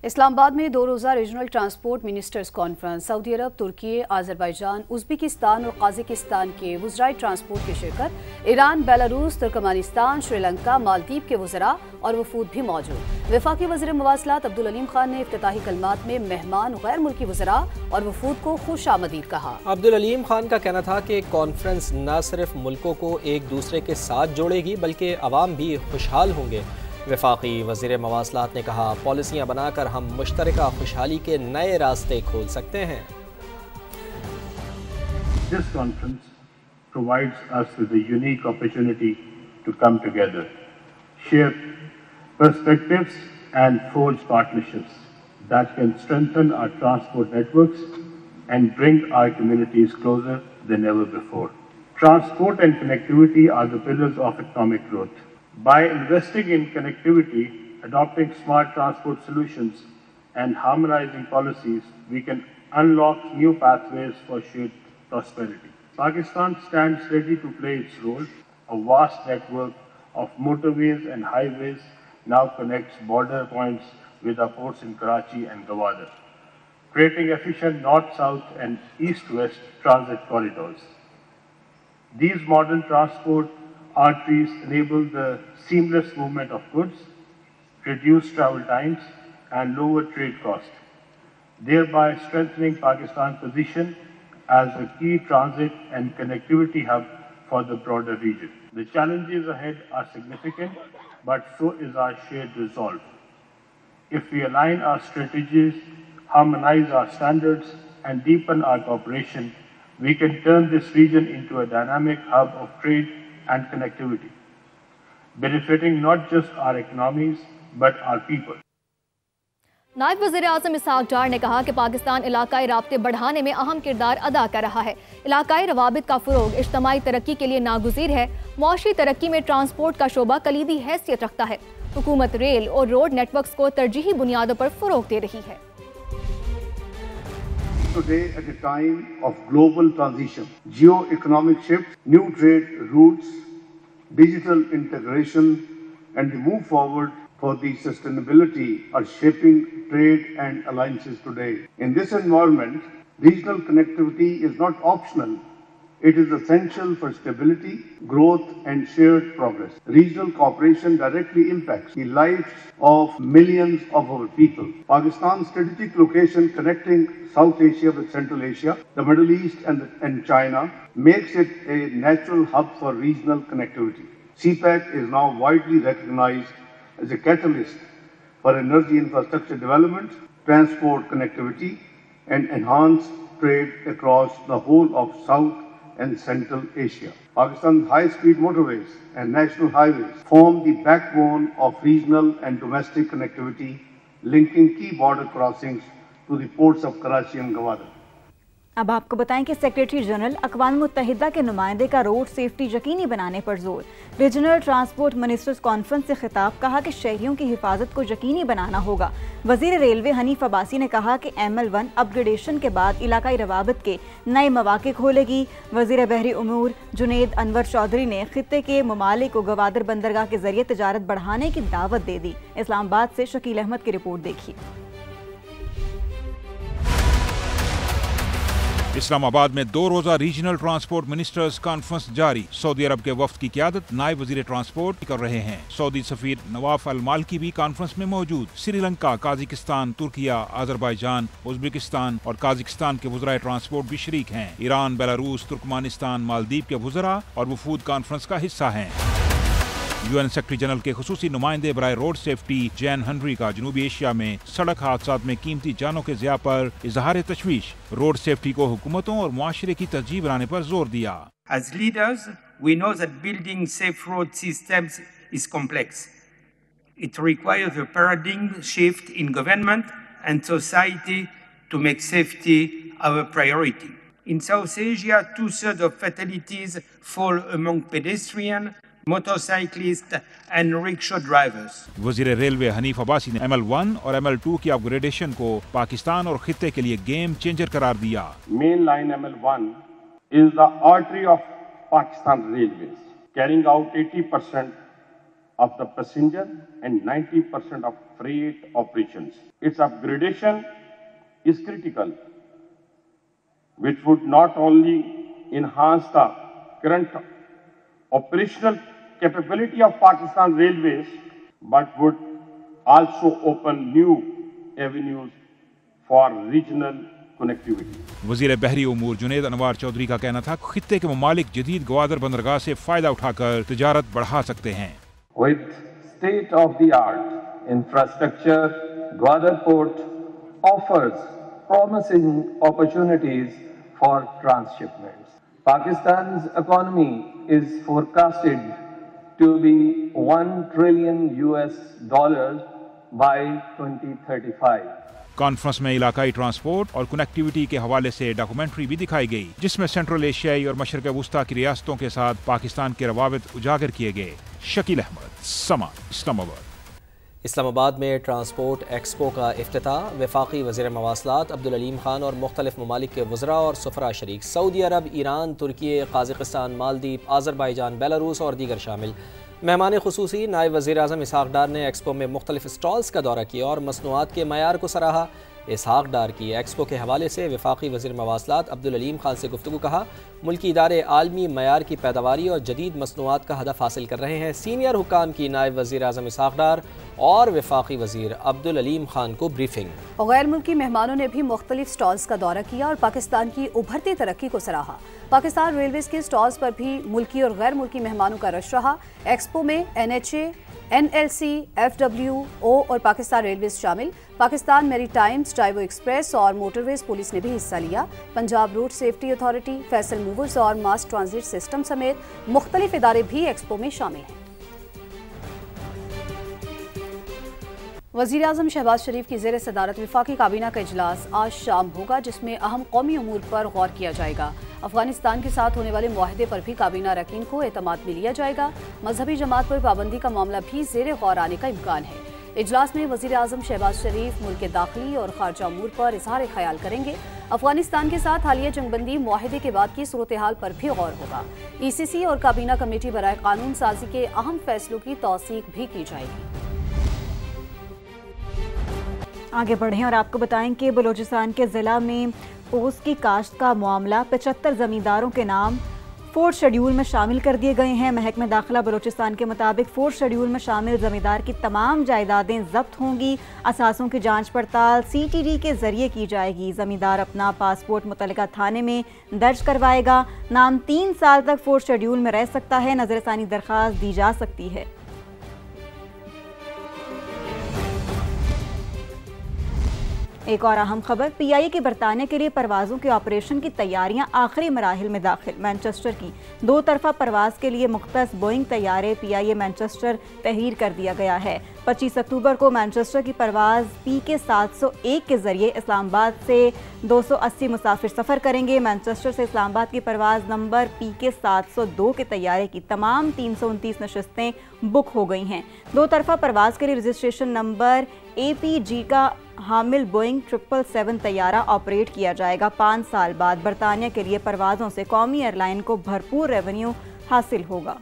इस्लामाबाद में 2 रोज़ा regional transport ministers conference. Saudi अरब, तुर्की, Azerbaijan, Uzbekistan और काज़ाकिस्तान के वज़राए ट्रांसपोर्ट की शिरकत। ईरान, बेलारूस, तुर्कमानिस्तान, श्रीलंका, मालदीव के वज़रा और वफूद भी मौजूद। वफाकी वज़ीर मवासलात अब्दुल अलीम खान ने इफ्तिताही कलमात में मेहमान गैर मुल्की वज़रा और वफूद को खुश आमदीद कहा। अब्दुल अलीम खान का कहना था कि कॉन्फ्रेंस न सिर्फ मुल्कों को एक दूसरे के साथ जोड़ेगी बल्कि अवाम भी खुशहाल होंगे। वफाकी वज़ीर मवासलात ने कहा, पॉलिसियाँ बनाकर हम मुश्तरका खुशहाली के नए रास्ते खोल सकते हैं। This conference provides us with a unique opportunity to come together, share perspectives and forge partnerships that can strengthen our transport networks and bring our communities closer than ever before. Transport and connectivity are the pillars of economic growth. By investing in connectivity, adopting smart transport solutions, and harmonizing policies, we can unlock new pathways for shared prosperity. Pakistan stands ready to play its role. A vast network of motorways and highways now connects border points with our ports in Karachi and Gwadar, creating efficient north-south and east-west transit corridors. These modern transport arteries enable the seamless movement of goods, reduce travel times, and lower trade costs, thereby strengthening Pakistan's position as a key transit and connectivity hub for the broader region. The challenges ahead are significant, but so is our shared resolve. If we align our strategies, harmonize our standards, and deepen our cooperation, we can turn this region into a dynamic hub of trade and connectivity, benefiting not just our economies but our people. नायब वज़ीर आज़म इसहाक़ डार ने कहा कि पाकिस्तान इलाकाई राब्ते बढ़ाने में अहम किरदार अदा कर रहा है। इलाकाई रवाबित का फ़रोग़ इज्तिमाई तरक्की के लिए नागुज़ीर है। मुआशी तरक्की में ट्रांसपोर्ट का शोबा कलीदी हैसियत रखता है। हुकूमत रेल और रोड नेटवर्क्स को तरजीही बुनियादों पर फ़रोग़ दे रही है। Today, at a time of global transition, geo-economic shifts, new trade routes, digital integration, and the move forward for the sustainability are shaping trade and alliances today. In this environment, regional connectivity is not optional. It is essential for stability, growth, and shared progress. Regional cooperation directly impacts the lives of millions of our people. Pakistan's strategic location connecting South Asia with Central Asia, the Middle East, and China makes it a natural hub for regional connectivity. CPEC is now widely recognized as a catalyst for energy infrastructure development, transport connectivity, and enhanced trade across the whole of South and Central Asia. Pakistan's high-speed motorways and national highways form the backbone of regional and domestic connectivity, linking key border crossings to the ports of Karachi and Gwadar. अब आपको बताएं कि secretary general अक़वाम मुत्तहिदा के नुमाइंदे का road safety यकीनी बनाने पर जोर। रीजनल ट्रांसपोर्ट मिनिस्टर्स कॉन्फ्रेंस से खिताब, कहा कि शहरियों की हिफाजत को यकीनी बनाना होगा। वज़ीर रेलवे हनीफ अब्बासी ने कहा कि ML1 अपग्रेडेशन के बाद इलाकाई रवाबित के नए मौक़े खोलेगी। वज़ीर बहरी उमूर जुनैद अनवर चौधरी ने खित्ते के ममालिक को गवादर बंदरगाह के जरिए तजारत बढ़ाने की दावत दे दी। इस्लामाबाद से शकील अहमद की रिपोर्ट देखिए। इस्लामाबाद में 2 रोज़ा रीजनल ट्रांसपोर्ट मिनिस्टर्स कॉन्फ्रेंस जारी। सऊदी अरब के वफ्द की क़यादत नायब वज़ीर ट्रांसपोर्ट कर रहे हैं। सऊदी सफ़ीर नवाफ अल मालिकी भी कॉन्फ्रेंस में मौजूद। श्रीलंका, काज़ाकिस्तान, तुर्किया, आज़रबाईजान, उज़्बेकिस्तान और काज़ाकिस्तान के वज़राए ट्रांसपोर्ट भी शरीक हैं। ईरान, बेलारूस, तुर्कमानिस्तान, मालदीव के वज़रा और वफूद कॉन्फ्रेंस का हिस्सा हैं। UN सेक्रेटरी जनरल के खुसूसी नुमाइंदे बराए रोड सेफ्टी जैन हनरी का जनूबी एशिया में सड़क हादसात में कीमती जानों के ज़िया पर इजहार तशवीश। रोड सेफ्टी को हुकूमतों और मुआशरे की तरजीह बनाने पर जोर दिया। As leaders, we know that building safe road systems is complex. It requires a paradigm shift in government and society to make safety our priority. In South Asia, 2/3 of fatalities fall among pedestrians, motorcyclist and rickshaw drivers. वज़ीर railway Hanif Abbasi ने ML1 और ML2 की upgradation को पाकिस्तान और खित्ते के लिए game changer करार दिया। Main line ML1 is the artery of Pakistan Railways, carrying out 80% of the passenger and 90% of freight operations. Its upgradation is critical, which would not only enhance the current operational capability of Pakistan Railways, but would also open new avenues for regional connectivity. वजीर बहरी उमूर जुनेद अनवार चौधरी का कहना था खित्ते के ममालिक जदीद ग्वादर बंदरगाह से फायदा उठाकर तिजारत बढ़ा सकते हैं। With state-of-the-art infrastructure, Gwadar Port offers promising opportunities for transshipments. Pakistan's economy is forecasted to be $1 trillion by 2035. Conference में इलाकाई ट्रांसपोर्ट और कनेक्टिविटी के हवाले से डॉक्यूमेंट्री भी दिखाई गई, जिसमें सेंट्रल एशियाई और मशरक़ वुस्ता की रियासतों के साथ पाकिस्तान के रवाबित उजागर किए गए। शकील अहमद, समा, इस्लामाबाद। इस्लामाबाद में ट्रांसपोर्ट एक्सपो का इफ्तिताह। वफाकी वज़ीर मवासलात अब्दुल अलीम खान और मुख्तलिफ ममालिक के वज़रा और सफ़रा शरीक। सऊदी अरब, ईरान, तुर्की, काज़ाकिस्तान, मालदीव, आज़रबाईजान, बेलारूस और दीगर शामिल। मेहमान खुसूसी नायब वज़ीर आज़म इसहाक़ डार ने एक्सपो में मुख्तलिफ स्टॉल्स का दौरा किया और मसनूआत के मयार को सराहा। इसहाक़ डार की एक्सपो के हवाले से वफाकी वज़ीर मवासलात अब्दुल अलीम खान से गुफ्तगू कहा। मुल्की इदारे आलमी मयार की पैदावारी और जदीद मसनूआत का हदफ हासिल कर रहे हैं। सीनियर हुकाम की नायब वज़ीर आज़म इसहाक़ डार और वफाकी वज़ीर अब्दुल अलीम खान को ब्रीफिंग। गैर मुल्की मेहमानों ने भी मुख्तलिफ स्टॉल्स का दौरा किया और पाकिस्तान की उभरती तरक्की को सराहा। पाकिस्तान रेलवेज़ के स्टॉल्स पर भी मुल्की और गैर मुल्की मेहमानों का रश रहा। एक्सपो में NHA, NLC, FWO और पाकिस्तान रेलवेज़ शामिल। पाकिस्तान मैरीटाइम्स, डाइवो एक्सप्रेस और मोटरवेज पुलिस ने भी हिस्सा लिया। Punjab road safety authority, Faisal movers और मास ट्रांजिट सिस्टम समेत मुख्तलिफ इदारे भी एक्सपो में शामिल हैं। वज़ीर आज़म शहबाज शरीफ की ज़ेर सदारत वफाकी काबीना का इजलास आज शाम होगा, जिसमें अहम कौमी उमूर पर गौर किया जाएगा। अफगानिस्तान के साथ होने वाले मुआहदे पर भी काबीना अरकान को एतमाद में लिया जाएगा। मजहबी जमात पर पाबंदी का मामला भी ज़ेर गौर आने का इम्कान है। इजलास में वज़ीर आज़म शहबाज शरीफ मुल्क के दाखिली और खारजा उमूर पर इजहार ख्याल करेंगे। अफगानिस्तान के साथ हालिया जंगबंदी मुआहदे के बाद की सूरत हाल पर भी गौर होगा। ECC और काबीना कमेटी बराए कानून साजी के अहम फैसलों की तौसीक भी की जाएगी। आगे बढ़ें और आपको बताएं कि बलूचिस्तान के ज़िला में पोस्ट की काश्त का मामला 75 ज़मींदारों के नाम 4th शेड्यूल में शामिल कर दिए गए हैं। महकमे दाखिला बलूचिस्तान के मुताबिक 4th शेड्यूल में शामिल ज़मींदार की तमाम जायदादें जब्त होंगी। असासों की जांच पड़ताल CTD के जरिए की जाएगी। ज़मींदार अपना पासपोर्ट मुतल्लिका थाने में दर्ज करवाएगा। नाम 3 साल तक 4th शेड्यूल में रह सकता है। नज़रसानी दरख्वास्त दी जा सकती है। एक और अहम खबर, PIA की बरतानिया के लिए परवाज़ों के ऑपरेशन की तैयारियां आखिरी मराहिल में दाखिल। मैनचेस्टर की 2 तरफा परवाज़ के लिए मुख्तस बोइंग तैयारे PIA मैनचेस्टर तहरीर कर दिया गया है। 25 अक्टूबर को मैनचेस्टर की परवाज़ PK 701 के जरिए इस्लामाबाद से 280 मुसाफिर सफ़र करेंगे। मैनचेस्टर से इस्लामाबाद की परवाज़ नंबर PK 702 के तैयारे की तमाम 329 नशस्तें बुक हो गई हैं। 2 तरफा परवाज़ के लिए रजिस्ट्रेशन नंबर APG का हामिल बोइंग 777 तैयारा ऑपरेट किया जाएगा। 5 साल बाद बरतानिया के लिए परवाज़ों से कौमी एयरलाइन को भरपूर रेवेन्यू हासिल होगा।